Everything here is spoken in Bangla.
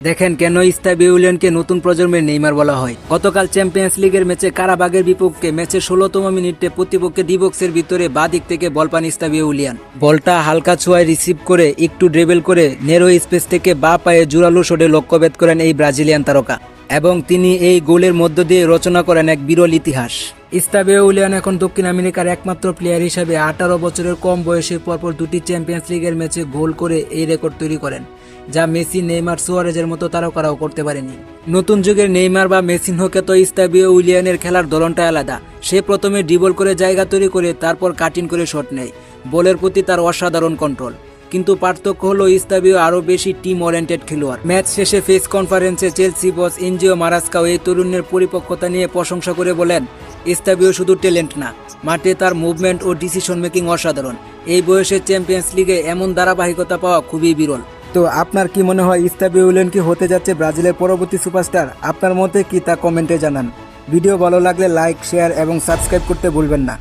দেখেন কেন ইস্তাবে উলিয়ানকে নতুন প্রজন্মের নেইমার বলা হয়। গতকাল চ্যাম্পিয়ন্স লিগের ম্যাচে কারাবাগের বিপক্ষে ম্যাচের 16তম মিনিটে প্রতিপক্ষে ডিবক্সের ভিতরে বাঁ দিক থেকে বল পান ইস্তাবে উলিয়ান। বলটা হালকা ছোঁয়ায় রিসিভ করে একটু ড্রিবল করে নেরো স্পেস থেকে বাঁ পায়ে জোরালো শটে লক্ষ্যভেদ করেন এই ব্রাজিলিয়ান তারকা এবং তিনি এই গোলের মধ্য দিয়ে রচনা করেন এক বিরল ইতিহাস। ইস্তাবে উলিয়ান এখন দক্ষিণ আমেরিকার একমাত্র প্লেয়ার হিসেবে 18 বছরের কম বয়সে পরপর দুটি চ্যাম্পিয়ন্স লিগের ম্যাচে গোল করে এই রেকর্ড তৈরি করেন, যা মেসি, নেইমার, সুয়ারেজের মতো তারকারাও করতে পারেনি। নতুন যুগের নেইমার বা মেসিনহোকে তো ইস্তাবে উলিয়ানের খেলার ধরনটা আলাদা। সে প্রথমে ড্রিবল করে জায়গা তৈরি করে তারপর কাটিং করে শট নেয়। বলের প্রতি তার অসাধারণ কন্ট্রোল। কিন্তু পার্থক্য হলো ইস্তাবিও আরও বেশি টিম ওরিয়েন্টেড খেলোয়াড়। ম্যাচ শেষে প্রেস কনফারেন্সে চেলসি বস এনজিও মারাস্কাও এই তরুণের পরিপক্কতা নিয়ে প্রশংসা করে বলেন, ইস্তাবিও শুধু ট্যালেন্ট না, মাঠে তার মুভমেন্ট ও ডিসিশন মেকিং অসাধারণ। এই বয়সে চ্যাম্পিয়ন্স লিগে এমন ধারাবাহিকতা পাওয়া খুবই বিরল। তো আপনার কি মনে হয় ইস্তাবে উলিয়ান কি হতে যাচ্ছে ব্রাজিলের পরবর্তী সুপারস্টার? আপনার মতে কি তা কমেন্টে জানান। ভিডিও ভালো লাগলে লাইক, শেয়ার এবং সাবস্ক্রাইব করতে ভুলবেন না।